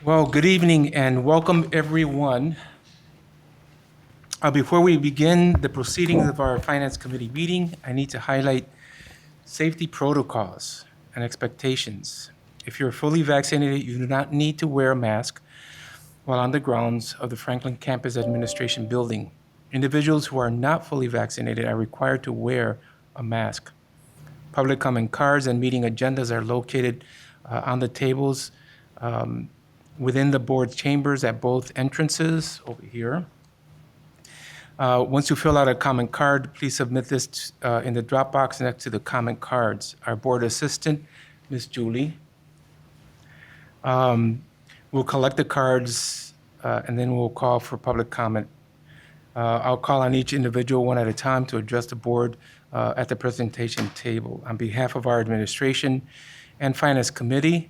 Well, good evening and welcome everyone. Before we begin the proceedings of our Finance Committee meeting, I need to highlight safety protocols and expectations. If you're fully vaccinated, you do not need to wear a mask while on the grounds of the Franklin Campus Administration Building. Individuals who are not fully vaccinated are required to wear a mask. Public comment cards and meeting agendas are located on the tables within the board chambers at both entrances over here. Once you fill out a comment card, please submit this in the drop box next to the comment cards. Our board assistant, Ms. Julie, will collect the cards and then we'll call for public comment. I'll call on each individual one at a time to address the board at the presentation table. On behalf of our administration and Finance Committee,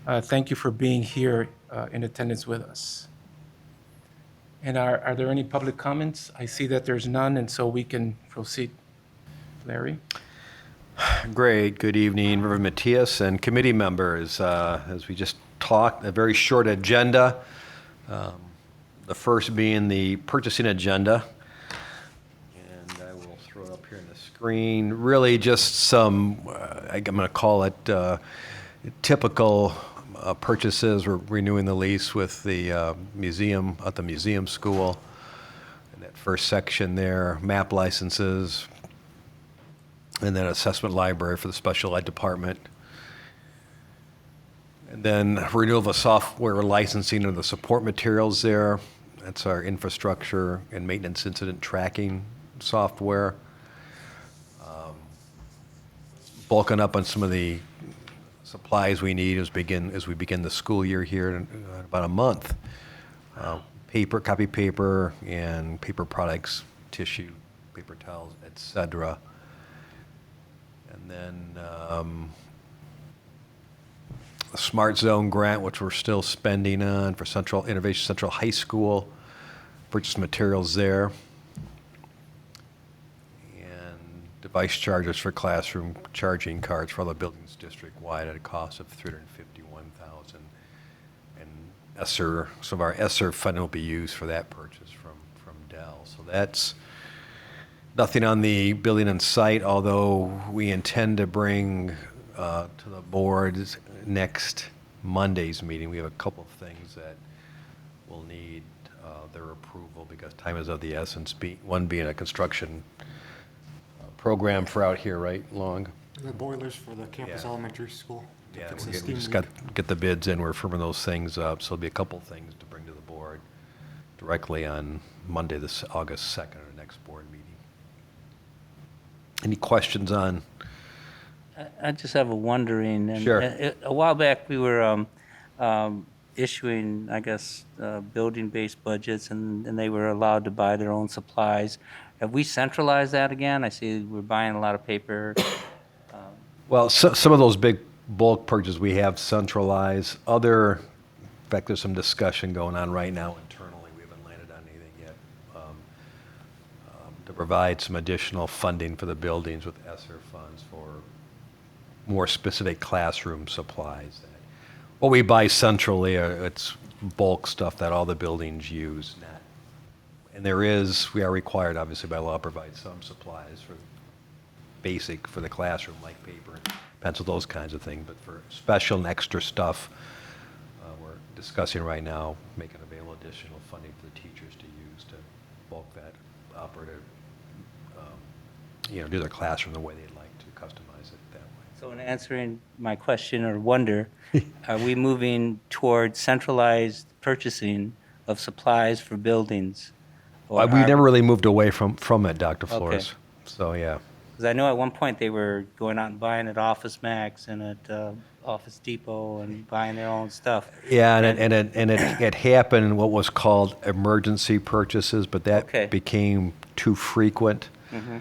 thank you for being here in attendance with us. And are there any public comments? I see that there's none, and so we can proceed. Larry? Great. Good evening, Reverend Matias and committee members. As we just talked, a very short agenda. The first being the purchasing agenda. And I will throw it up here on the screen. Really just some, I'm going to call it typical purchases. We're renewing the lease with the museum at the museum school. In that first section there, map licenses, and then assessment library for the special ed department. And then renewal of software licensing of the support materials there. That's our infrastructure and maintenance incident tracking software. Bulking up on some of the supplies we need as we begin the school year here in about a month. Copy paper and paper products, tissue, paper towels, etc. And then a Smart Zone grant, which we're still spending on for Innovation Central High School, purchase materials there. And device chargers for classroom charging cards for all the buildings district-wide at a cost of $351,000. And Esther, some of our Esther Fund will be used for that purchase from Dell. So that's nothing on the building and site, although we intend to bring to the board next Monday's meeting. We have a couple of things that will need their approval because time is of the essence. One being a construction program for out here, right, Long? The boilers for the campus elementary school. Yeah, we just got to get the bids in. We're firming those things up. So there'll be a couple of things to bring to the board directly on Monday, this August 2nd, our next board meeting. Any questions on? I just have a wondering. And Sure. A while back, we were issuing, I guess, building-based budgets, and they were allowed to buy their own supplies. Have we centralized that again? I see we're buying a lot of paper. Well, some of those big bulk purchases we have centralized. In fact, there's some discussion going on right now internally. We haven't landed on anything yet. To provide some additional funding for the buildings with ESSER funds for more specific classroom supplies. What we buy centrally, it's bulk stuff that all the buildings use. And we are required, obviously, by law, to provide some supplies for basic for the classroom, like paper and pencil, those kinds of things. But for special and extra stuff, we're discussing right now making available additional funding for the teachers to use to bulk that operative, do their classroom the way they'd like to customize it that way. So in answering my question or wonder, are we moving towards centralized purchasing of supplies for buildings? We never really moved away from it, Dr. Flores. Okay. So, yeah. Because I know at one point they were going out and buying at Office Max and at Office Depot and buying their own stuff. Yeah, and it happened in what was called emergency purchases, but that became too frequent. Mm-hmm.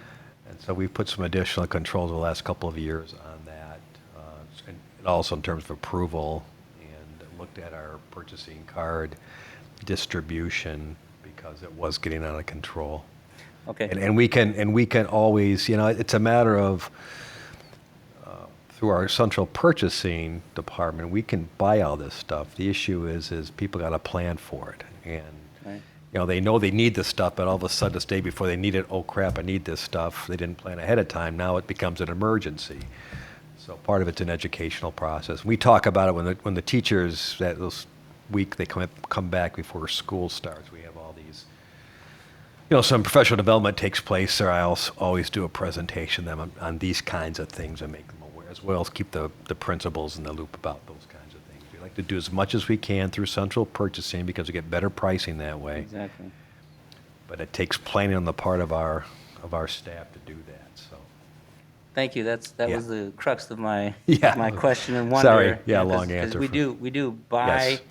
And so we put some additional controls the last couple of years on that, and also in terms of approval, and looked at our purchasing card distribution because it was getting out of control. Okay. And we can always, it's a matter of through our central purchasing department, we can buy all this stuff. The issue is people got to plan for it. And, Right. they know they need this stuff, but all of a sudden, this day before they need it, oh crap, I need this stuff. They didn't plan ahead of time. Now it becomes an emergency. So part of it's an educational process. We talk about it when the teachers, that those week they come back before school starts. We have all these, some professional development takes place there. I also always do a presentation to them on these kinds of things and make them aware, as well as keep the principals in the loop about those kinds of things. We like to do as much as we can through central purchasing because we get better pricing that way. Exactly. But it takes planning on the part of our staff to do that. So Thank you. That Yeah. was the crux of my Yeah. my question and wonder. Sorry. Yeah, 'cause- long 'cause answer we for- do buy Yes.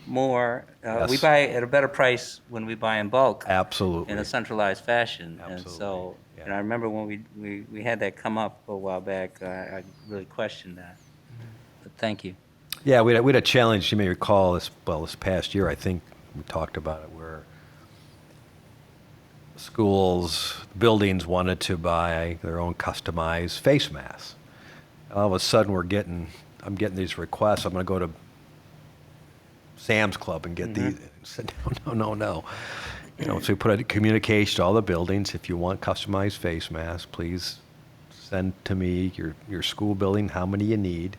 more. We Yes. buy at a better price when we buy in bulk absolutely. in a centralized fashion. And so, Absolutely, yeah. and I remember when we had that come up a while back, I really questioned that. But thank you. Yeah, we had a challenge, you may recall, this past year, I think we talked about it, where schools, buildings wanted to buy their own customized face masks. All of a sudden, I'm getting these requests, I'm going to go to Sam's Club and get these. I said, no. So we put a communication to all the buildings, if you want customized face masks, please send to me your school building, how many you need.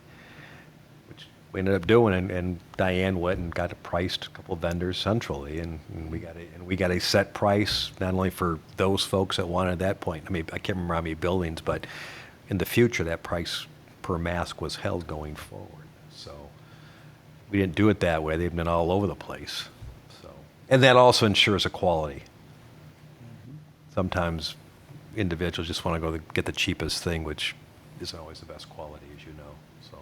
We ended up doing, and Diane went and got it priced, a couple of vendors centrally, and we got a set price, not only for those folks that wanted at that point. I mean, I can't remember how many buildings, but in the future, that price per mask was held going forward. So we didn't do it that way. They've been all over the place. So, and that also ensures a quality. Sometimes individuals just want to go get the cheapest thing, which isn't always the best quality, as you know. So.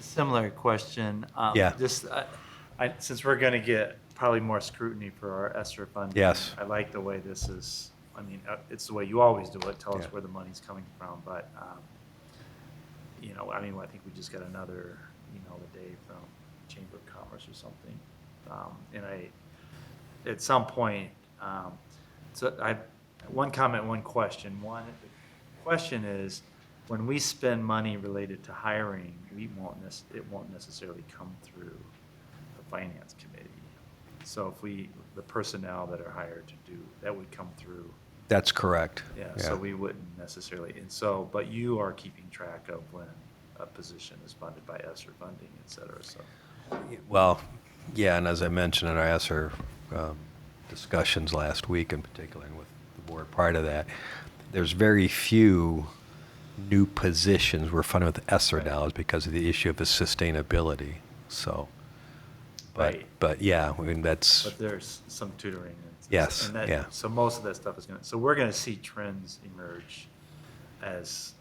Similar question. Yeah. Just, since we're going to get probably more scrutiny for our Esther Fund. Yes. I like the way this is, it's the way you always do it, tell us Yeah. where the money's coming from, but, I think we just got another email today from Chamber of Commerce or something. At some point, one comment, one question. One, the question is, when we spend money related to hiring, it won't necessarily come through the finance committee. So the personnel that are hired to do, that would come through. That's correct. Yeah, so we wouldn't necessarily, but you are keeping track of when a position is funded by ESSER funding, et cetera, so. Well, yeah, and as I mentioned in our ESSER discussions last week in particular, and with the board prior to that, there's very few new positions we're funding with ESSER dollars because of the issue of the sustainability. So, but yeah, that's. But there's some tutoring. Yes, and yeah. So most of that stuff is so we're going to see trends emerge as,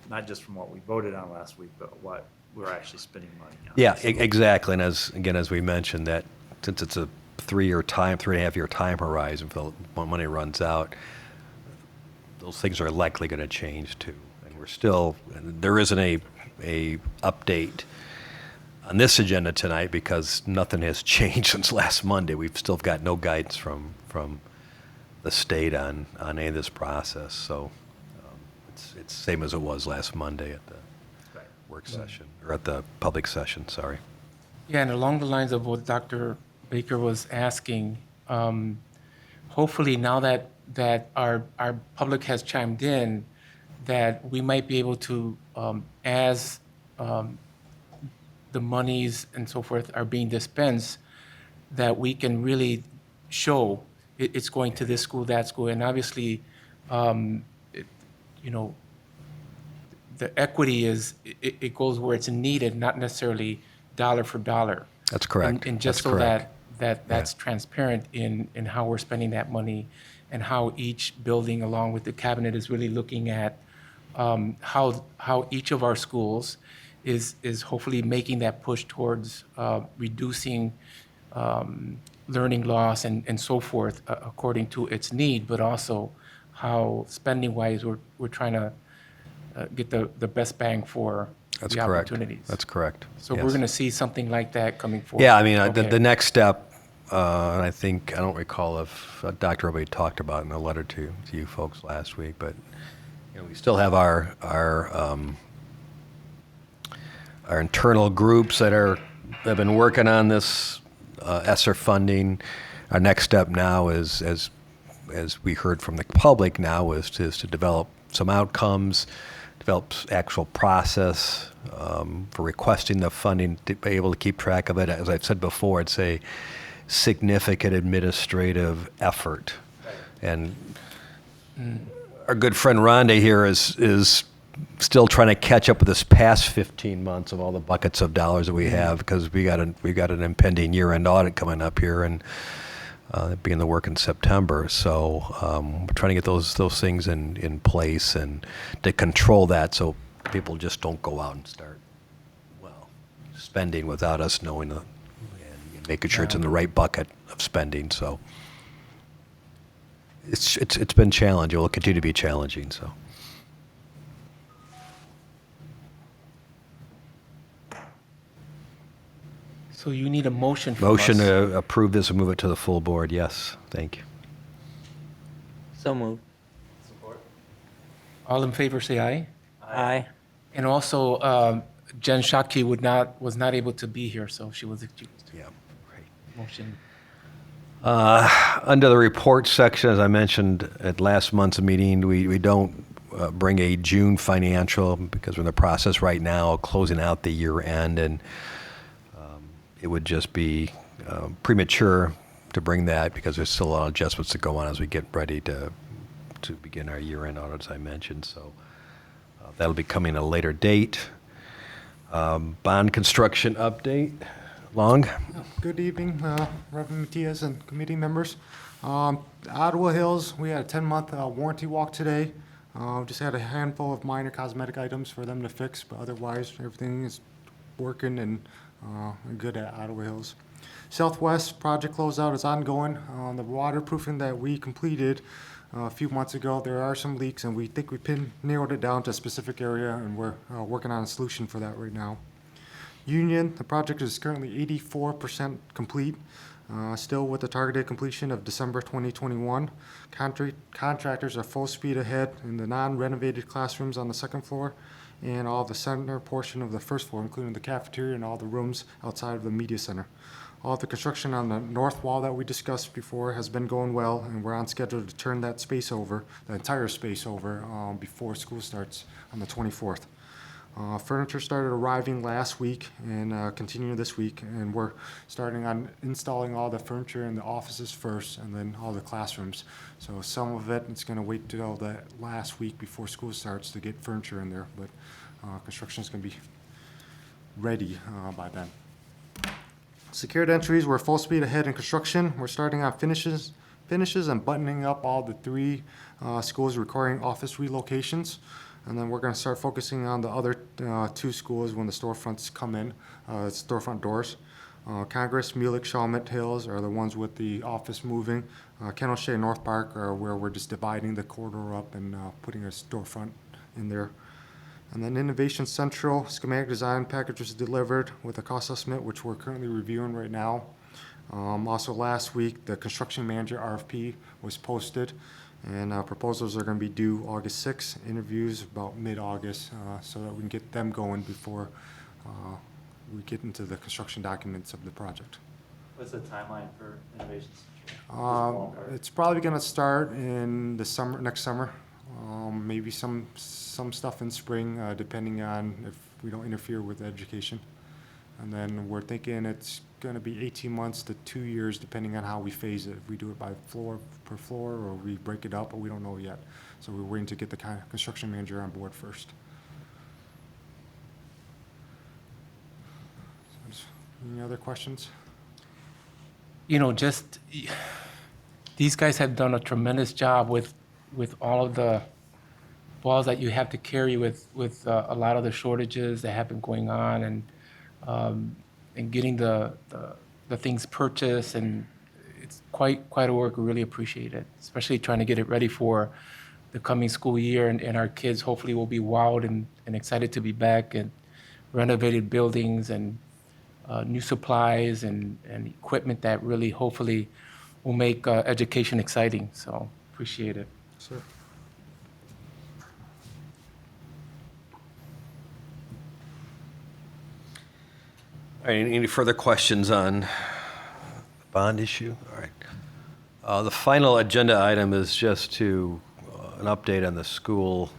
not just from what we voted on last week, but what we're actually spending money on. Yeah, exactly. And as we mentioned, that since it's a 3.5-year time horizon when money runs out, those things are likely going to change too. And there isn't a update on this agenda tonight because nothing has changed since last Monday. We've still got no guidance from the state on any of this process. So it's the same as it was last Monday at the work session, or at the public session, sorry. Yeah, and along the lines of what Dr. Baker was asking, hopefully now that our public has chimed in, that we might be able to, as the monies and so forth are being dispensed, that we can really show it's going to this school, that school, and obviously, the equity it goes where it's needed, not necessarily dollar for dollar. That's correct. And just That's so correct. that's transparent in how we're spending that money and how each building, along with the cabinet, is really looking at how each of our schools is hopefully making that push towards reducing learning loss and so forth according to its need, but also how spending-wise we're trying to get the best bang for That's the correct. opportunities. That's correct. So Yes. we're going to see something like that coming forward. Yeah, I mean, Okay. the next step, and I don't recall if Dr. Obey talked about it in a letter to you folks last week, but we still have our our internal groups that have been working on this ESSER funding. Our next step now is, as we heard from the public now, is to develop some outcomes, develop actual process for requesting the funding, to be able to keep track of it. As I've said before, it's a significant administrative effort. And our good friend Rhonda here is still trying to catch up with this past 15 months of all the buckets of dollars that we have, because we got an impending year-end audit coming up here, and begin the work in September. So we're trying to get those things in place and to control that, so people just don't go out and start, well, spending without us knowing and making sure it's in the right bucket of spending. So it's been challenging. It will continue to be challenging. So. So you need a motion from Motion us. to approve this and move it to the full board. Yes, thank you. So moved. All in favor, say aye. Aye. And also, Jen Shaki was not able to be here, so she was excused. Yeah, great. Motion. Under the report section, as I mentioned at last month's meeting, we don't bring a June financial because we're in the process right now of closing out the year end, and it would just be premature to bring that because there's still a lot of adjustments to go on as we get ready to begin our year-end audit, as I mentioned. So that'll be coming at a later date. Bond construction update. Long? Good evening, Reverend Matias and committee members. Ottawa Hills, we had a 10-month warranty walk today. Just had a handful of minor cosmetic items for them to fix, but otherwise everything is working and good at Ottawa Hills. Southwest project closeout is ongoing. The waterproofing that we completed a few months ago, there are some leaks, and we think we narrowed it down to a specific area, and we're working on a solution for that right now. Union, the project is currently 84% complete, still with the targeted completion of December 2021. Contractors are full speed ahead in the non-renovated classrooms on the second floor and all the center portion of the first floor, including the cafeteria and all the rooms outside of the media center. All the construction on the north wall that we discussed before has been going well, and we're on schedule to turn that space over, the entire space over, before school starts on the 24th. Furniture started arriving last week and continuing this week, and we're starting on installing all the furniture in the offices first and then all the classrooms. So some of it's going to wait till the last week before school starts to get furniture in there, but construction is going to be ready by then. Secured entries, we're full speed ahead in construction. We're starting on finishes and buttoning up all the 3 schools requiring office relocations. And then we're going to start focusing on the other 2 schools when the storefronts come in, storefront doors. Congress, Mulek, Shawmut Hills are the ones with the office moving. Kennelshea, North Park are where we're just dividing the corridor up and putting a storefront in there. And then Innovation Central, schematic design package was delivered with a cost estimate, which we're currently reviewing right now. Also last week, the construction manager RFP was posted, and proposals are going to be due August 6th, interviews about mid-August, so that we can get them going before we get into the construction documents of the project. What's the timeline for innovations? Just ballpark. It's probably going to start in the summer, next summer. Maybe some stuff in spring, depending on if we don't interfere with education. And then we're thinking it's going to be 18 months to 2 years, depending on how we phase it. If we do it by floor per floor, or we break it up, but we don't know yet. So we're waiting to get the construction manager on board first. Any other questions? You know, just, these guys have done a tremendous job with all of the balls that you have to carry with a lot of the shortages that have been going on, and getting the things purchased, and it's quite a work. We really appreciate it, especially trying to get it ready for the coming school year, and our kids hopefully will be wowed and excited to be back, and renovated buildings and new supplies and equipment that really hopefully will make education exciting. So appreciate it. Sir. All right, any further questions on the bond issue? All right. The final agenda item is just an update on the school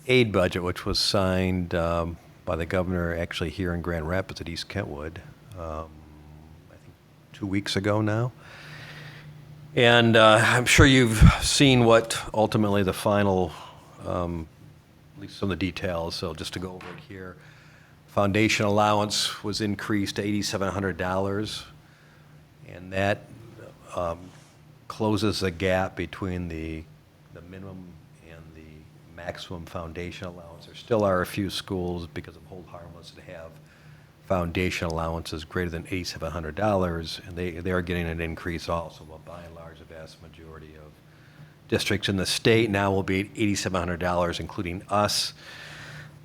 aid budget, which was signed by the governor actually here in Grand Rapids at East Kentwood, I think 2 weeks ago now. And I'm sure you've seen what ultimately the final, at least some of the details, so just to go over it here. Foundation allowance was increased to $8,700, and that closes the gap between the minimum and the maximum foundation allowance. There still are a few schools, because of hold harmless, that have foundation allowances greater than $8,700, and they are getting an increase also, but by and large, the vast majority of districts in the state now will be $8,700, including us.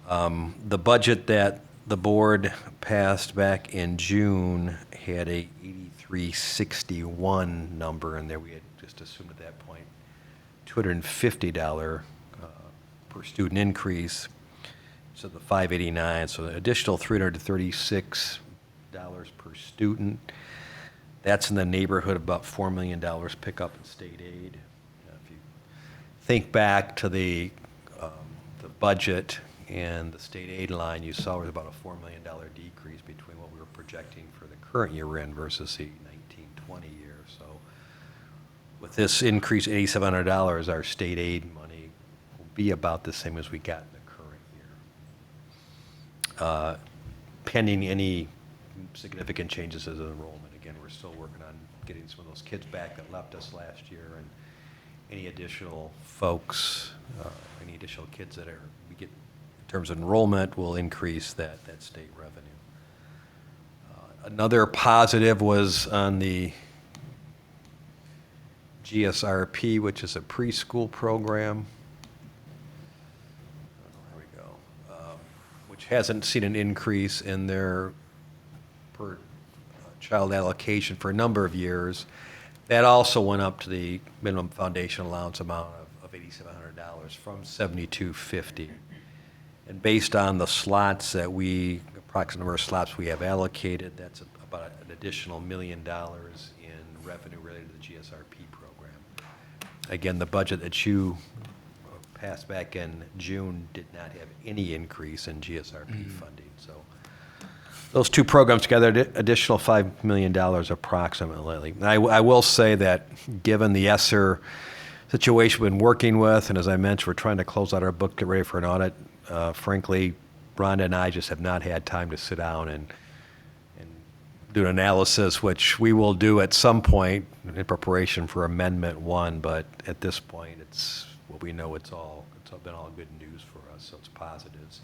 The budget that the board passed back in June had a 8361 number in there. We had just assumed at that point $250 per student increase, so the 589, so an additional $336 per student. That's in the neighborhood of about $4 million pickup in state aid. If you think back to the budget and the state aid line, you saw was about a $4 million decrease between what we were projecting for the current year we're in versus the 1920 year. So with this increase, $8,700, our state aid money will be about the same as we got in the current year. Pending any significant changes as enrollment. Again, we're still working on getting some of those kids back that left us last year, and any additional folks, any additional kids that we get in terms of enrollment will increase that state revenue. Another positive was on the GSRP, which is a preschool program. There we go. Which hasn't seen an increase in their per child allocation for a number of years. That also went up to the minimum foundation allowance amount of $8,700 from $7,250. And based on the slots that approximate number of slots we have allocated, that's about an additional $1 million in revenue related to the GSRP program. Again, the budget that you passed back in June did not have any increase in GSRP funding. So those two programs together, additional $5 million approximately. And I will say that given the Esther situation we've been working with, and as I mentioned, we're trying to close out our book, get ready for an audit. Frankly, Rhonda and I just have not had time to sit down and do an analysis, which we will do at some point in preparation for Amendment 1, but at this point, it's what we know it's been all good news for us, so it's positives.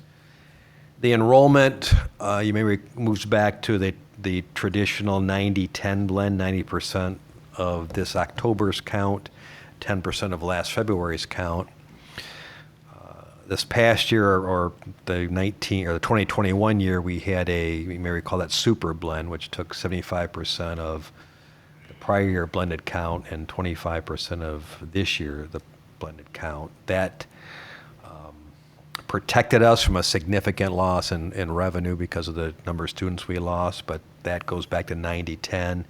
The enrollment, you may moves back to the traditional 90-10 blend, 90% of this October's count, 10% of last February's count. This past year, or the 2021 year, we had you may recall that super blend, which took 75% of the prior year blended count and 25% of this year, the blended count. That protected us from a significant loss in revenue because of the number of students we lost, but that goes back to 90-10.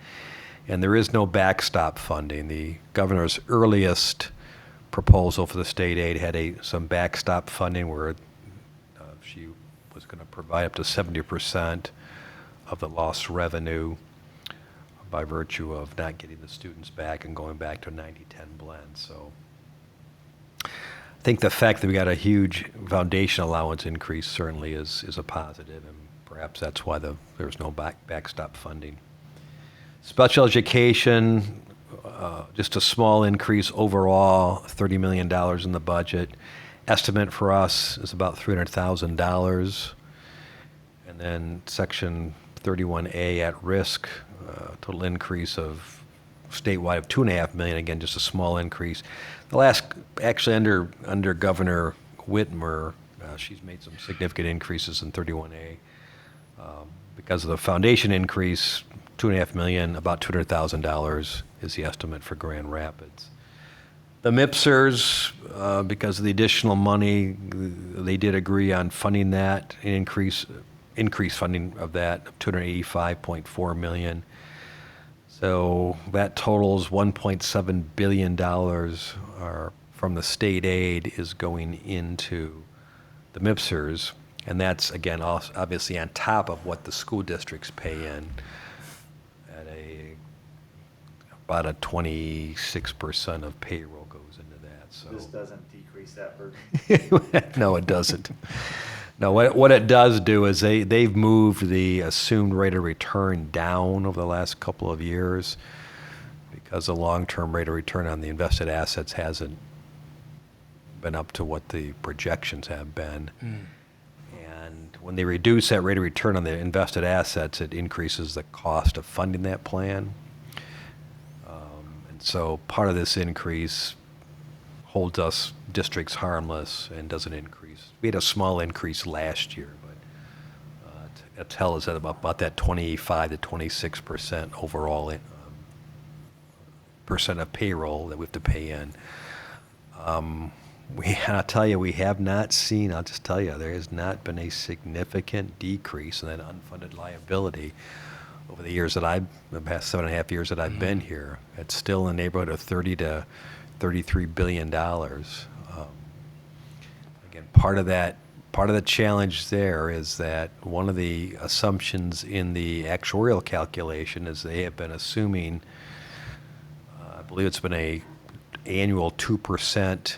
And there is no backstop funding. The governor's earliest proposal for the state aid had some backstop funding where she was going to provide up to 70% of the lost revenue by virtue of not getting the students back and going back to a 90-10 blend. So I think the fact that we got a huge foundation allowance increase certainly is a positive, and perhaps that's why there's no backstop funding. Special education, just a small increase overall, $30 million in the budget. Estimate for us is about $300,000. And then Section 31A at risk, total increase of statewide of $2.5 million. Again, just a small increase. Actually under Governor Whitmer, she's made some significant increases in 31A. Because of the foundation increase, $2.5 million, about $200,000 is the estimate for Grand Rapids. The MIPSers, because of the additional money, they did agree on funding that, increase increased funding of that, of $285.4 million. So that totals $1.7 billion are from the state aid is going into the MIPSers. And that's, again, obviously on top of what the school districts pay in at about a 26% of payroll goes into that. So This doesn't decrease that burden. no, it doesn't. No, what it does do is they've moved the assumed rate of return down over the last couple of years because the long-term rate of return on the invested assets hasn't been up to what the projections have been. And when they reduce that rate of return on the invested assets, it increases the cost of funding that plan. And so part of this increase holds us districts harmless and doesn't increase. We had a small increase last year, but Tell is at about that 25 to 26% overall percent of payroll that we have to pay in. I'll tell you, we have not seen, I'll just tell you, there has not been a significant decrease in that unfunded liability over the years that the past 7.5 years that I've been here. It's still in the neighborhood of $30 to $33 billion. Again, part of the challenge there is that one of the assumptions in the actuarial calculation is they have been assuming, I believe it's been a annual 2%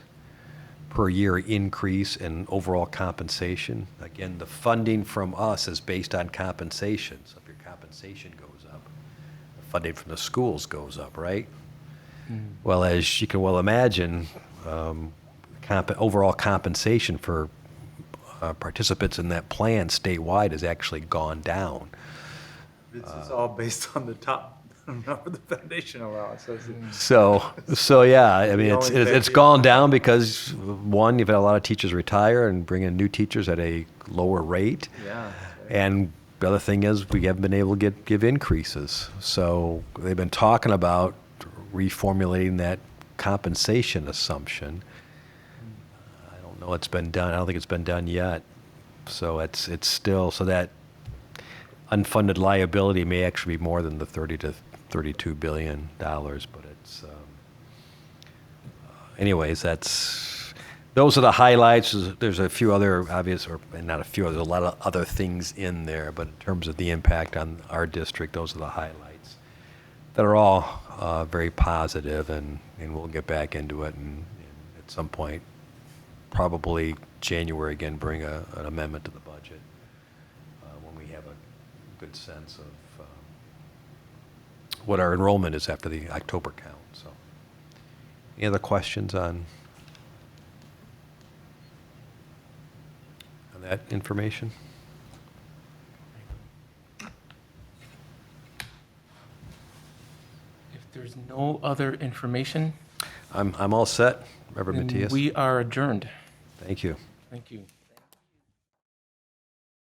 per year increase in overall compensation. Again, the funding from us is based on compensation. So if your compensation goes up, the funding from the schools goes up, right? Well, as you can well imagine, overall compensation for participants in that plan statewide has actually gone down. This is all based on the top number of the foundation allowance. So yeah, I mean, only pay it's the- gone down because, one, you've had a lot of teachers retire and bring in new teachers at a lower rate. Yeah. And the other thing is we haven't been able to give increases. So they've been talking about reformulating that compensation assumption. I don't know it's been done. I don't think it's been done yet. So it's still, so that unfunded liability may actually be more than the $30 to $32 billion, but it's, anyways, those are the highlights. There's a few other obvious, and not a few, there's a lot of other things in there, but in terms of the impact on our district, those are the highlights that are all very positive, and we'll get back into it and at some point, probably January again, bring an amendment to the budget when we have a good sense of what our enrollment is after the October count. So, any other questions on that information? If there's no other information, I'm all set, Reverend then Matthias. we are adjourned. Thank you. Thank you.